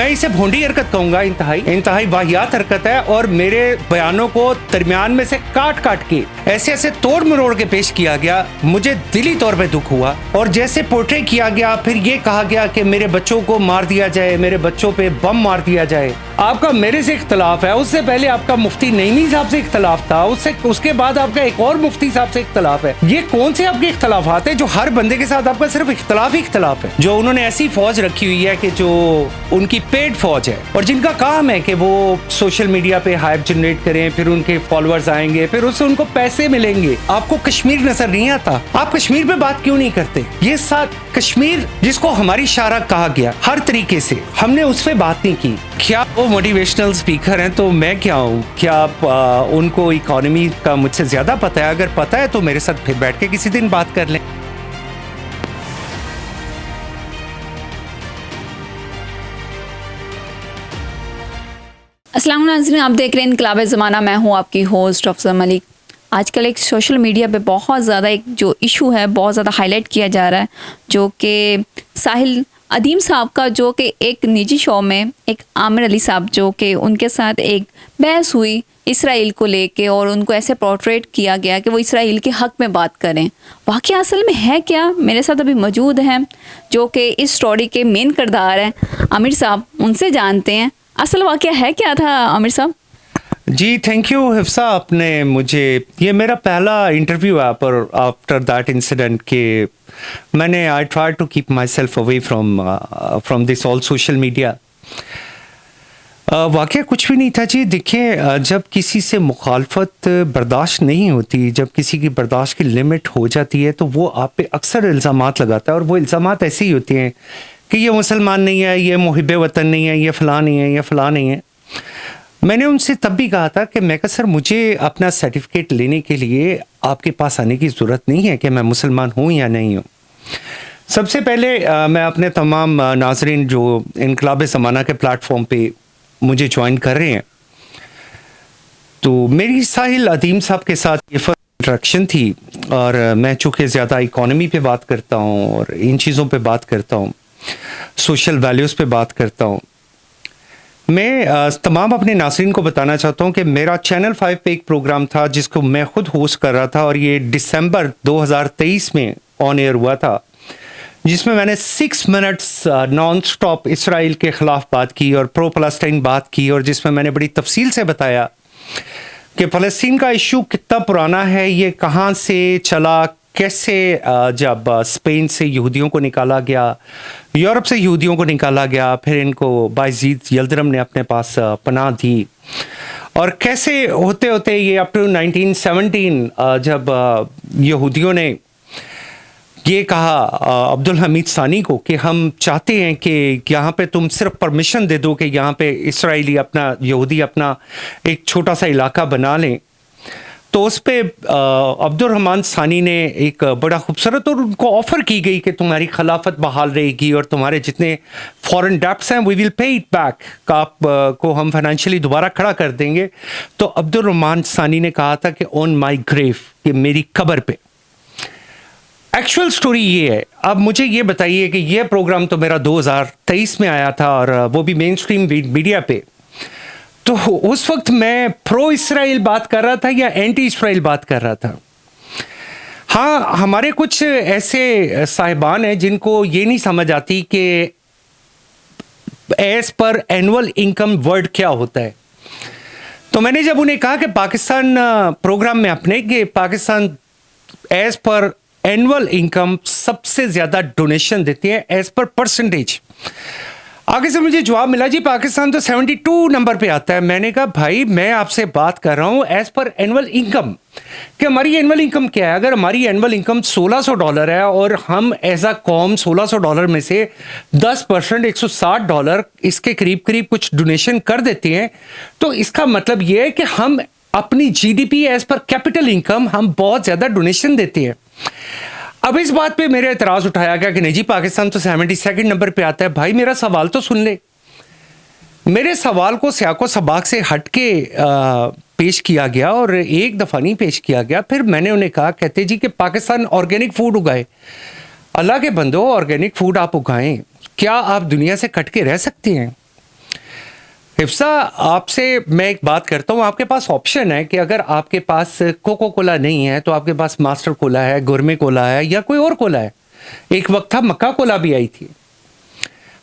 मैं इसे भोंडी हरकत कहूँगा, इंतहाई वाहियात हरकत है। और मेरे बयानों को दरमियान में से काट काट के ऐसे तोड़ मरोड़ के पेश किया गया, मुझे दिली तौर पे दुख हुआ। और जैसे पोर्ट्रे किया गया, फिर ये कहा गया कि मेरे बच्चों को मार दिया जाए, मेरे बच्चों पे बम मार दिया जाए। आपका मेरे से इख्तलाफ है, उससे पहले आपका मुफ्ती नईमी साहब से इख्तलाफ था, उसके बाद आपका एक और मुफ्ती साहब से इख्तलाफ है। ये कौन से आपके इख्तलाफात है जो हर बंदे के साथ आपका सिर्फ इख्तलाफ ही इख्तलाफ है? जो उन्होंने ऐसी फौज रखी हुई है कि जो उनकी पेड फौज है और जिनका काम है कि वो सोशल मीडिया पे हाइप जनरेट करें, फिर उनके फॉलोअर्स आएंगे, फिर उससे उनको पैसे मिलेंगे। आपको कश्मीर नजर नहीं आता? आप कश्मीर पे बात क्यों नहीं करते? ये साथ कश्मीर जिसको हमारी शारा कहा गया हर तरीके से, हमने उस पर बात नहीं की। क्या वो मोटिवेशनल स्पीकर हैं तो मैं क्या हूँ? क्या आप उनको इकोनॉमी का मुझसे ज्यादा पता है? अगर पता है तो मेरे साथ फिर बैठ के किसी दिन बात कर लें। अस्सलाम नाज़रीन, आप देख रहे हैं इनकलाब ज़माना। मैं हूँ आपकी होस्ट अफजल मलिक। आजकल एक सोशल मीडिया पे बहुत ज़्यादा एक जो इशू है बहुत ज़्यादा हाईलाइट किया जा रहा है, जो कि साहिल अदीम साहब का, जो कि एक निजी शो में एक आमिर अली साहब जो कि उनके साथ एक बहस हुई इसराइल को लेके और उनको ऐसे पोर्ट्रेट किया गया कि वो इसराइल के हक़ में बात करें। वाक़या असल में है क्या? मेरे साथ अभी मौजूद हैं जो कि इस स्टोरी के मेन किरदार हैं, आमिर साहब। उनसे जानते हैं असल वाक़या है क्या था। आमिर साहब जी, थैंक यू हिफ्सा। आपने मुझे, ये मेरा पहला इंटरव्यू है पर आफ्टर दैट इंसिडेंट के मैंने I try to keep myself away from this all social media. वाक़या कुछ भी नहीं था जी। देखिए, जब किसी से मुखालफत बर्दाश्त नहीं होती, जब किसी की बर्दाश्त की लिमिट हो जाती है तो वो आप पे अक्सर इल्ज़ामात लगाता है। और वो इल्ज़ामात ऐसे ही होते हैं कि ये मुसलमान नहीं है, ये मुहिब वतन नहीं है, ये फ़लाँ नहीं है, ये फ़लाँ नहीं है। मैंने उनसे तब भी कहा था कि मैं कहा सर, मुझे अपना सर्टिफिकेट लेने के लिए आपके पास आने की ज़रूरत नहीं है कि मैं मुसलमान हूँ या नहीं हूँ। सबसे पहले मैं अपने तमाम नाज़रीन जो इनकलाब ज़माना के प्लेटफॉर्म पे मुझे ज्वाइन कर रहे हैं, तो मेरी साहिल अदीम साहब के साथ ये फर्स्ट इंटरेक्शन थी। और मैं चूँकि ज़्यादा इकोनॉमी पे बात करता हूँ और इन चीज़ों पे बात करता हूँ, सोशल वैल्यूज़ पे बात करता हूँ, मैं तमाम अपने नाज़रीन को बताना चाहता हूँ कि मेरा चैनल 5 पे एक प्रोग्राम था जिसको मैं खुद होस्ट कर रहा था और ये दिसंबर 2023 में ऑन एयर हुआ था, जिसमें मैंने 6 मिनट्स नॉन स्टॉप इसराइल के ख़िलाफ़ बात की और प्रो फ़लस्तीन बात की, और जिसमें मैंने बड़ी तफसील से बताया कि फ़लस्तीन का इशू कितना पुराना है, ये कहाँ से चला, कैसे जब स्पेन से यहूदियों को निकाला गया, यूरोप से यहूदियों को निकाला गया, फिर इनको बायज़ीद यल्दरम ने अपने पास पनाह दी, और कैसे होते होते ये अप टू 1917 जब यहूदियों ने ये कहा अब्दुल हमीद सानी को कि हम चाहते हैं कि यहाँ पे तुम सिर्फ परमिशन दे दो कि यहाँ पे इसराइली अपना, यहूदी अपना एक छोटा सा इलाका बना लें। तो उस पर अब्दुल रहमान सानी ने एक बड़ा खूबसूरत, और उनको ऑफ़र की गई कि तुम्हारी खिलाफत बहाल रहेगी और तुम्हारे जितने फॉरेन डेब्ट्स हैं we will pay it back, का आप को हम फाइनेंशियली दोबारा खड़ा कर देंगे। तो अब्दुल रहमान सानी ने कहा था कि ऑन माई ग्रेव, कि मेरी कब्र पे। एक्चुअल स्टोरी ये है। अब मुझे ये बताइए कि ये प्रोग्राम तो मेरा 2023 में आया था और वो भी मेन स्ट्रीम मीडिया पे। तो उस वक्त मैं प्रो इसराइल बात कर रहा था या एंटी इसराइल बात कर रहा था? हाँ, हमारे कुछ ऐसे साहिबान हैं जिनको ये नहीं समझ आती कि as per annual income word क्या होता है। तो मैंने जब उन्हें कहा कि पाकिस्तान प्रोग्राम में अपने कि Pakistan as per annual income सबसे ज़्यादा डोनेशन देती है एज पर परसेंटेज, आगे से मुझे जवाब मिला जी पाकिस्तान तो 72 नंबर पे आता है। मैंने कहा भाई मैं आपसे बात कर रहा हूँ एज पर एनुअल इनकम, कि हमारी एनुअल इनकम क्या है। अगर हमारी एनुअल इनकम $1600 है और हम एज अ कॉम $1600 में से 10% $160 इसके करीब करीब कुछ डोनेशन कर देते हैं, तो इसका मतलब ये है कि हम अपनी GDP as per capital income हम बहुत ज़्यादा डोनेशन देते हैं। अब इस बात पे मेरा एतराज़ उठाया गया कि नहीं जी पाकिस्तान तो 72 नंबर पे आता है। भाई मेरा सवाल तो सुन ले। मेरे सवाल को सियाको सबाक से हट के पेश किया गया और एक दफ़ा नहीं पेश किया गया। फिर मैंने उन्हें कहा, कहते जी कि पाकिस्तान ऑर्गेनिक फूड उगाए। अल्लाह के बंदो, ऑर्गेनिक फूड आप उगाएं, क्या आप दुनिया से कट के रह सकते हैं? हिफ्सा, आपसे मैं एक बात करता हूँ। आपके पास ऑप्शन है कि अगर आपके पास कोको कोला नहीं है तो आपके पास मास्टर कोला है, गुरमे कोला है, या कोई और कोला है। एक वक्त था मक्का कोला भी आई थी।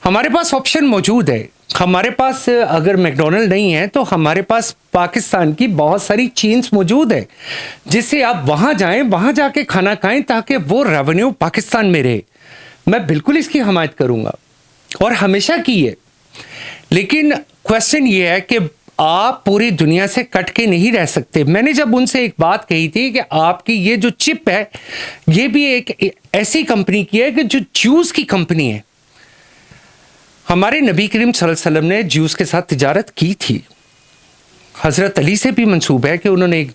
हमारे पास ऑप्शन मौजूद है। हमारे पास अगर मैकडोनल्ड नहीं है तो हमारे पास पाकिस्तान की बहुत सारी चेन्स मौजूद है, जिससे आप वहाँ जाएं, वहाँ जाके खाना खाएं, ताकि वो रेवेन्यू पाकिस्तान में रहे। मैं बिल्कुल इसकी हमायत करूँगा और हमेशा की है। लेकिन क्वेश्चन ये है कि आप पूरी दुनिया से कट के नहीं रह सकते। मैंने जब उनसे एक बात कही थी कि आपकी ये जो चिप है, ये भी एक ऐसी कंपनी की है कि जो ज्यूस की कंपनी है। हमारे नबी करीम सल्लल्लाहु अलैहि वसल्लम ने ज्यूस के साथ तिजारत की थी। हज़रत अली से भी मंसूब है कि उन्होंने एक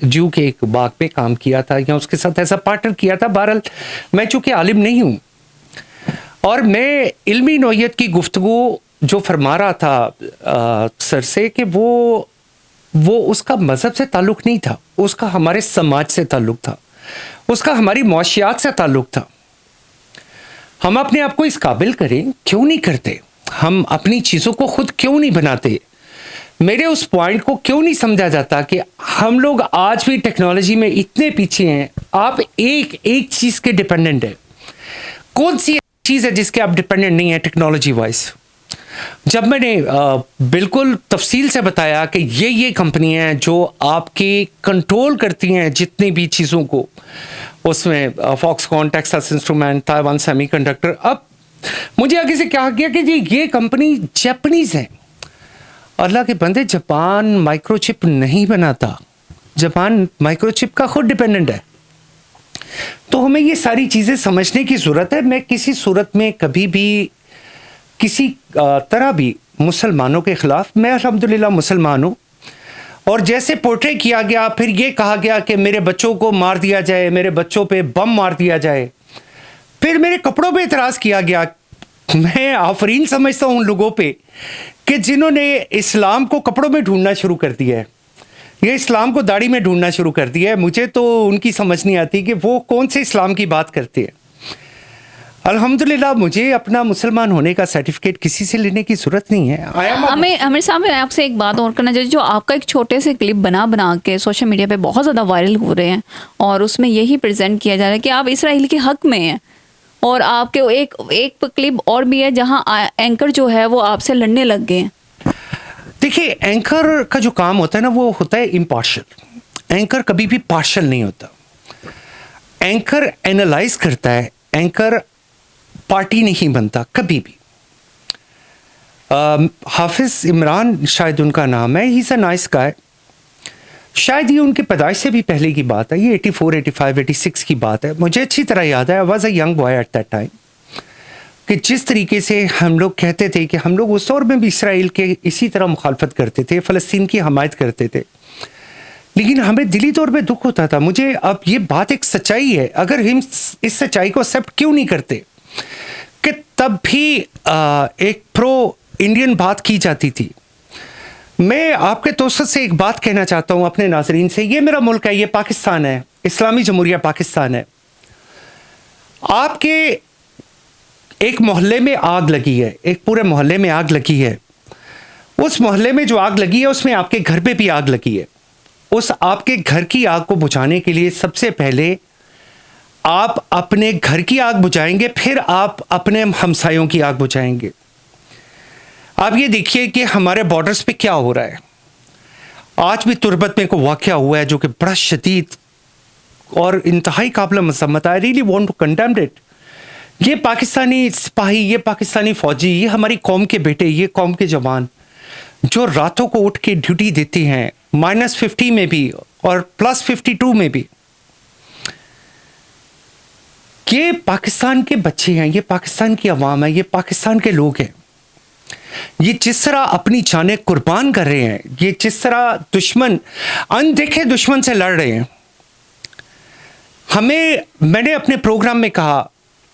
जू के एक बाग पे काम किया था या उसके साथ ऐसा पार्टनर किया था। बहरहाल मैं चूँकि आलिम नहीं हूँ और मैं इल्मी नौइयत की गुफ्तगू जो फरमा रहा था सर से कि वो उसका मज़हब से ताल्लुक़ नहीं था, उसका हमारे समाज से ताल्लुक़ था, उसका हमारी मुआशियात से ताल्लुक़ था। हम अपने आप को इस काबिल करें, क्यों नहीं करते? हम अपनी चीज़ों को खुद क्यों नहीं बनाते? मेरे उस पॉइंट को क्यों नहीं समझा जाता कि हम लोग आज भी टेक्नोलॉजी में इतने पीछे हैं। आप एक चीज़ के डिपेंडेंट है। कौन सी चीज़ है जिसके आप डिपेंडेंट नहीं है टेक्नोलॉजी वाइज? जब मैंने बिल्कुल तफसील से बताया कि ये कंपनी है जो आपकी कंट्रोल करती हैं जितनी भी चीज़ों को, उसमें Foxconn, Texas instrument, Taiwan semiconductor. अब मुझे आगे से कहा गया कि जी ये कंपनी जापानीज़ है। अल्लाह के बंदे, जापान माइक्रोचिप नहीं बनाता, जापान माइक्रोचिप का खुद डिपेंडेंट है। तो हमें ये सारी चीज़ें समझने की ज़रूरत है। मैं किसी सूरत में कभी भी किसी तरह भी मुसलमानों के ख़िलाफ़, मैं अल्हम्दुलिल्लाह मुसलमान हूँ, और जैसे पोर्ट्रे किया गया, फिर ये कहा गया कि मेरे बच्चों को मार दिया जाए, मेरे बच्चों पे बम मार दिया जाए, फिर मेरे कपड़ों पे इतराज़ किया गया। मैं आफरीन समझता हूँ उन लोगों पे कि जिन्होंने इस्लाम को कपड़ों में ढूंढना शुरू कर दिया है, ये इस्लाम को दाढ़ी में ढूंढना शुरू कर दिया है। मुझे तो उनकी समझ नहीं आती कि वो कौन से इस्लाम की बात करते हैं। अल्हम्दुलिल्लाह मुझे अपना मुसलमान होने का सर्टिफिकेट किसी से लेने की ज़रूरत नहीं है। हमें साहब, आपसे एक बात और करना चाहिए। जो आपका एक छोटे से क्लिप बना के सोशल मीडिया पे बहुत ज़्यादा वायरल हो रहे हैं और उसमें यही प्रेजेंट किया जा रहा है कि आप इसराइल के हक़ में हैं, और आपके एक क्लिप और भी है जहाँ एंकर जो है वो आपसे लड़ने लग गए हैं। देखिए, एंकर का जो काम होता है ना, वो होता है इम्पार्शल। एंकर कभी भी पार्शल नहीं होता। एंकर एनालाइज करता है, एंकर पार्टी नहीं बनता कभी भी। हाफिज़ इमरान शायद उनका नाम है, he is a nice guy. शायद ये उनके पैदाइश से भी पहले की बात है, ये 84, 85, 86 की बात है। मुझे अच्छी तरह याद है, I was a young boy at that time, कि जिस तरीके से हम लोग कहते थे कि हम लोग उस दौर में भी इसराइल के इसी तरह मुखालफत करते थे, फ़लस्तीन की हमायत करते थे, लेकिन हमें दिली तौर पे दुख होता था। मुझे अब ये बात एक सच्चाई है, अगर हम इस सच्चाई को एक्सेप्ट क्यों नहीं करते कि तब भी एक प्रो इंडियन बात की जाती थी। मैं आपके तोसत से एक बात कहना चाहता हूँ अपने नाज़रीन से। ये मेरा मुल्क है, ये पाकिस्तान है, इस्लामी जमहूरिया पाकिस्तान है। आपके एक मोहल्ले में आग लगी है, एक पूरे मोहल्ले में आग लगी है। उस मोहल्ले में जो आग लगी है उसमें आपके घर पे भी आग लगी है। उस आपके घर की आग को बुझाने के लिए सबसे पहले आप अपने घर की आग बुझाएंगे, फिर आप अपने हमसायों की आग बुझाएंगे। आप ये देखिए कि हमारे बॉर्डर्स पे क्या हो रहा है। आज भी तुर्बत में को वाक़या हुआ है जो कि बड़ा शदीद और इंतहाई काबिल मज़म्मत है। I really want to condemn it. ये पाकिस्तानी सिपाही, ये पाकिस्तानी फ़ौजी, ये हमारी कौम के बेटे, ये कौम के जवान जो रातों को उठ के ड्यूटी देते हैं, -50 में भी और +52 में भी। ये पाकिस्तान के बच्चे हैं, ये पाकिस्तान की अवाम है, ये पाकिस्तान के लोग हैं। ये जिस तरह अपनी जानें कुर्बान कर रहे हैं, ये जिस तरह दुश्मन, अनदेखे दुश्मन से लड़ रहे हैं। मैंने अपने प्रोग्राम में कहा,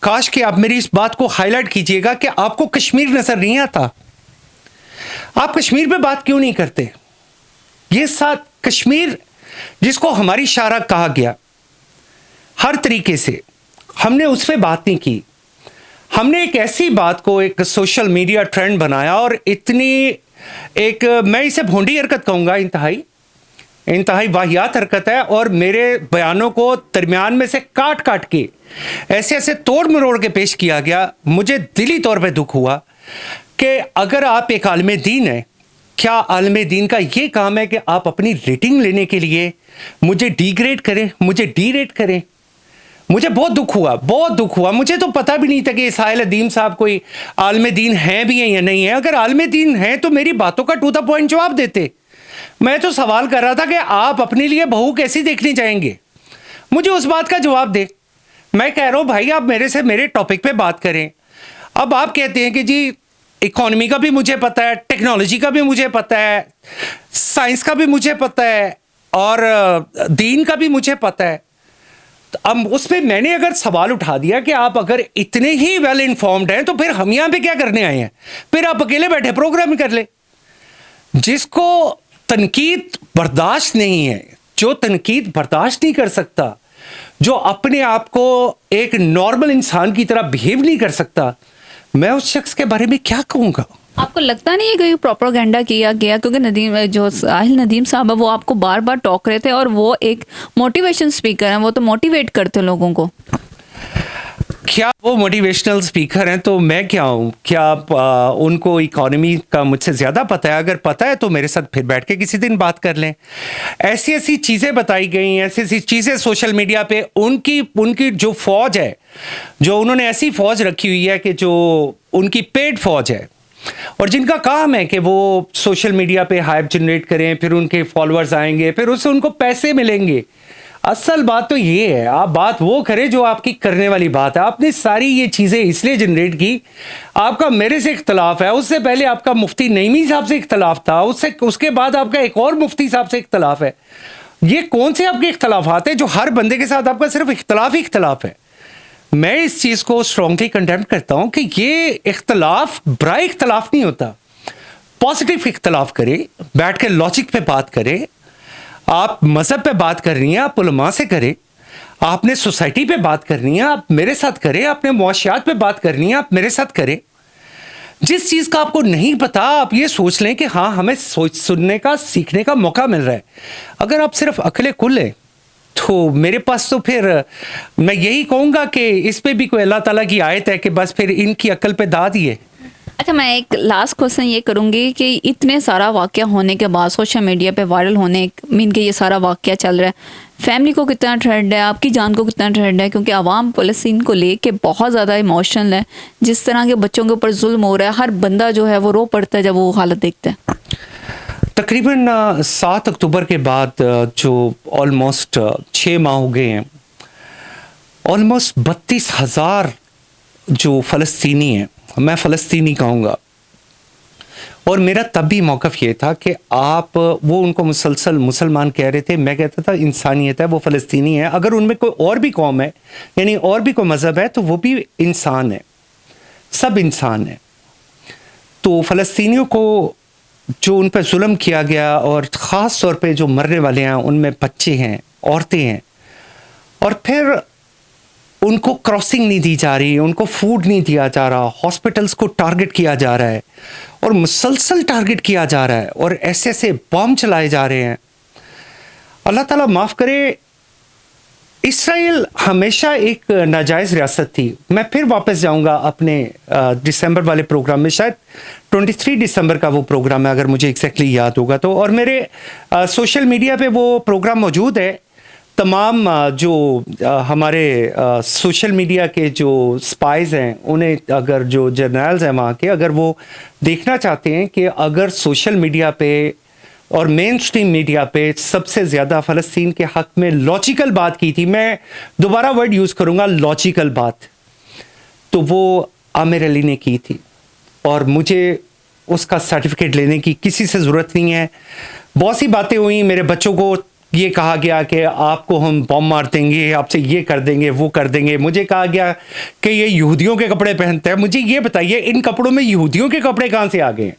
काश कि आप मेरी इस बात को हाईलाइट कीजिएगा कि आपको कश्मीर नजर नहीं आता। आप कश्मीर पे बात क्यों नहीं करते? ये साथ कश्मीर जिसको हमारी शारा कहा गया, हर तरीके से हमने उस पर बात नहीं की। हमने एक ऐसी बात को एक सोशल मीडिया ट्रेंड बनाया और इतनी एक मैं इसे भोंडी हरकत कहूँगा, इंतहाई वाहियात हरकत है। और मेरे बयानों को दरमियान में से काट काट के ऐसे ऐसे तोड़ मरोड़ के पेश किया गया। मुझे दिली तौर पे दुख हुआ कि अगर आप एक आलिम दीन हैं, क्या आलिम दीन का ये काम है कि आप अपनी रेटिंग लेने के लिए मुझे डिग्रेड करें, मुझे डीरेट करें? मुझे बहुत दुख हुआ, बहुत दुख हुआ। मुझे तो पता भी नहीं था कि साहिल अदीम साहब कोई आलिम दीन हैं भी हैं या नहीं है। अगर आलिम दीन हैं तो मेरी बातों का टू द पॉइंट जवाब देते। मैं तो सवाल कर रहा था कि आप अपने लिए बहू कैसी देखनी चाहेंगे, मुझे उस बात का जवाब दे। मैं कह रहा हूँ भाई आप मेरे से मेरे टॉपिक पे बात करें। अब आप कहते हैं कि जी इकोनॉमी का भी मुझे पता है, टेक्नोलॉजी का भी मुझे पता है, साइंस का भी मुझे पता है और दीन का भी मुझे पता है। तो अब उस पर मैंने अगर सवाल उठा दिया कि आप अगर इतने ही वेल इन्फॉर्म्ड हैं तो फिर हम यहाँ पे क्या करने आए हैं? फिर आप अकेले बैठे प्रोग्राम कर ले। जिसको तनकीद बर्दाश्त नहीं है, जो तनकीद बर्दाश्त नहीं कर सकता, जो अपने आप को एक नॉर्मल इंसान की तरह बिहेव नहीं कर सकता, मैं उस शख्स के बारे में क्या कहूँगा? आपको लगता नहीं है कि प्रोपेगेंडा किया गया? क्योंकि नदीम जो साहिल नदीम साहब है वो आपको बार बार टोक रहे थे और वो एक मोटिवेशन स्पीकर हैं, वो तो मोटिवेट करते लोगों को। क्या वो मोटिवेशनल स्पीकर हैं तो मैं क्या हूँ? क्या उनको इकोनॉमी का मुझसे ज़्यादा पता है? अगर पता है तो मेरे साथ फिर बैठ के किसी दिन बात कर लें। ऐसी ऐसी चीज़ें बताई गई, ऐसी ऐसी चीज़ें सोशल मीडिया पे उनकी जो फौज है, जो उन्होंने ऐसी फौज रखी हुई है कि जो उनकी पेड फौज है और जिनका काम है कि वो सोशल मीडिया पे हाइप जनरेट करें, फिर उनके फॉलोअर्स आएंगे, फिर उससे उनको पैसे मिलेंगे। असल बात तो ये है, आप बात वो करें जो आपकी करने वाली बात है। आपने सारी ये चीज़ें इसलिए जनरेट की, आपका मेरे से इख्तलाफ है, उससे पहले आपका मुफ्ती नईमी साहब से इख्तलाफ था, उसके बाद आपका एक और मुफ्ती साहब से इख्तलाफ है। ये कौन से आपके इख्तलाफात हैं जो हर बंदे के साथ आपका सिर्फ इख्तलाफ ही इख्तलाफ है? मैं इस चीज़ को स्ट्रांगली कंडेम करता हूँ कि ये इख्तलाफ बुरा इख्तलाफ नहीं होता। पॉजिटिव इख्तलाफ करें, बैठ के लॉजिक पे बात करें। आप मज़हब पे बात करनी है, आप उलमा से करें। आपने सोसाइटी पे बात करनी है, आप मेरे साथ करें। आपने मुआशियात पे बात करनी है, आप मेरे साथ करें। जिस चीज़ का आपको नहीं पता, आप ये सोच लें कि हाँ हमें सुनने का, सीखने का मौका मिल रहा है। अगर आप सिर्फ अकले कुल है तो मेरे पास तो फिर मैं यही कहूँगा कि इस पे भी कोई अल्लाह ताला की आयत है कि बस फिर इनकी अक्ल पे दाद ही है। अच्छा, मैं एक लास्ट क्वेश्चन ये करूँगी कि इतने सारा वाक़या होने के बाद, सोशल मीडिया पे वायरल होने मीन के ये सारा वाक़या चल रहा है, फैमिली को कितना थ्रेट है, आपकी जान को कितना थ्रेट है? क्योंकि आवाम फ़लस्तीन को लेके बहुत ज़्यादा इमोशनल है। जिस तरह के बच्चों के ऊपर जुल्म हो रहा है, हर बंदा जो है वो रो पड़ता है जब वो हालत देखता है। तकरीबन 7 अक्टूबर के बाद जो ऑलमोस्ट 6 माह हो गए हैं, ऑलमोस्ट 32,000 जो फ़लस्तीनी हैं, मैं फ़लस्तीनी कहूँगा, और मेरा तब भी मौक़िफ़ ये था कि आप वो उनको मुसलसल मुसलमान कह रहे थे, मैं कहता था इंसानियत है, वो फ़लस्तीनी है। अगर उनमें कोई और भी कौम है, यानी और भी कोई मज़हब है, तो वो भी इंसान है, सब इंसान है। तो फ़लस्तीनियों को जो उन पर जुल्म किया गया और ख़ास तौर पे जो मरने वाले हैं उनमें बच्चे हैं, औरतें हैं, और फिर उनको क्रॉसिंग नहीं दी जा रही, उनको फूड नहीं दिया जा रहा, हॉस्पिटल्स को टारगेट किया जा रहा है और मुसलसल टारगेट किया जा रहा है और ऐसे ऐसे बॉम्ब चलाए जा रहे हैं। अल्लाह ताला माफ़ करे, इसराइल हमेशा एक नाजायज़ रियासत थी। मैं फिर वापस जाऊंगा अपने दिसंबर वाले प्रोग्राम में, शायद 23 दिसंबर का वो प्रोग्राम है अगर मुझे एग्जैक्टली याद होगा तो, और मेरे सोशल मीडिया पे वो प्रोग्राम मौजूद है। तमाम जो हमारे सोशल मीडिया के जो स्पाइज़ हैं, उन्हें अगर जो जर्नल्स हैं वहाँ के, अगर वो देखना चाहते हैं कि अगर सोशल मीडिया पे और मेन स्ट्रीम मीडिया पे सबसे ज़्यादा फ़लस्तीन के हक़ में लॉजिकल बात की थी, मैं दोबारा वर्ड यूज़ करूँगा लॉजिकल बात, तो वो आमिर अली ने की थी और मुझे उसका सर्टिफिकेट लेने की किसी से ज़रूरत नहीं है। बहुत सी बातें हुई, मेरे बच्चों को ये कहा गया कि आपको हम बॉम्ब मार देंगे, आपसे ये कर देंगे, वो कर देंगे। मुझे कहा गया कि ये यहूदियों के कपड़े पहनते हैं। मुझे ये बताइए इन कपड़ों में यहूदियों के कपड़े कहाँ से आ गए हैं?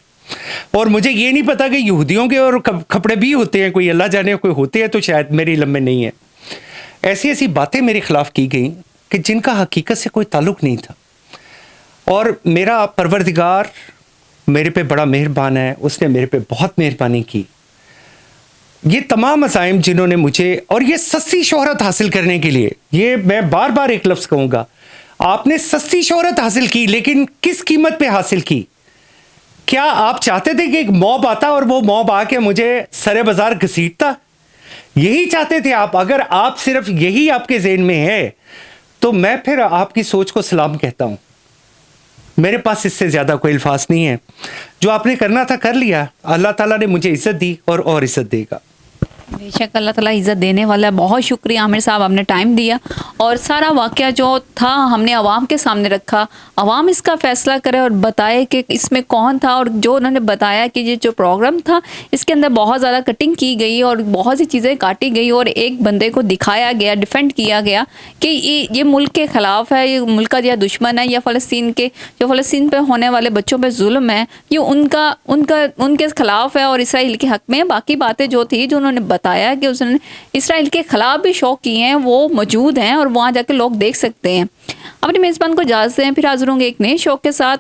और मुझे ये नहीं पता कि यहूदियों के और कपड़े भी होते हैं, कोई अल्लाह जाने कोई होते हैं, तो शायद मेरे इल्म में नहीं है। ऐसी ऐसी बातें मेरे ख़िलाफ़ की गई कि जिनका हकीकत से कोई ताल्लुक़ नहीं था। और मेरा परवरदिगार मेरे पे बड़ा मेहरबान है, उसने मेरे पे बहुत मेहरबानी की। ये तमाम अज़ाइम जिन्होंने मुझे, और ये सस्ती शोहरत हासिल करने के लिए, ये मैं बार बार एक लफ्ज़ कहूँगा, आपने सस्ती शोहरत हासिल की, लेकिन किस कीमत पे हासिल की? क्या आप चाहते थे कि एक मॉब आता और वो मॉब आके मुझे सरे बाजार घसीटता? यही चाहते थे आप? अगर आप सिर्फ यही आपके ज़हन में है, तो मैं फिर आपकी सोच को सलाम कहता हूँ। मेरे पास इससे ज़्यादा कोई अल्फाज नहीं है। जो आपने करना था कर लिया। अल्लाह ताला ने मुझे इज़्ज़त दी और इज़्ज़त देगा। बेशक अल्लाह ताला इज़्ज़त देने वाला है। बहुत शुक्रिया आमिर साहब, आपने टाइम दिया और सारा वाक़या जो था हमने आवाम के सामने रखा। आवाम इसका फ़ैसला करे और बताए कि इसमें कौन था। और जो उन्होंने बताया कि ये जो प्रोग्राम था इसके अंदर बहुत ज़्यादा कटिंग की गई और बहुत सी चीज़ें काटी गई और एक बंदे को दिखाया गया, डिफेंड किया गया कि ये मुल्क के ख़िलाफ़ है, ये मुल्क का या दुश्मन है, या फ़लस्तीन के जो फ़लस्तीन पे होने वाले बच्चों पे जुल्म है ये उनके ख़िलाफ़ है और इसराइल के हक़ में। बाकी बातें जो थी जो उन्होंने बताया कि उसने इसराइल के ख़िलाफ़ भी शो किए हैं वो मौजूद हैं और वहाँ जाके लोग देख सकते हैं। अपने मेज़बान को इजाज़त दें, फिर हाज़िर होंगे एक नए शो के साथ।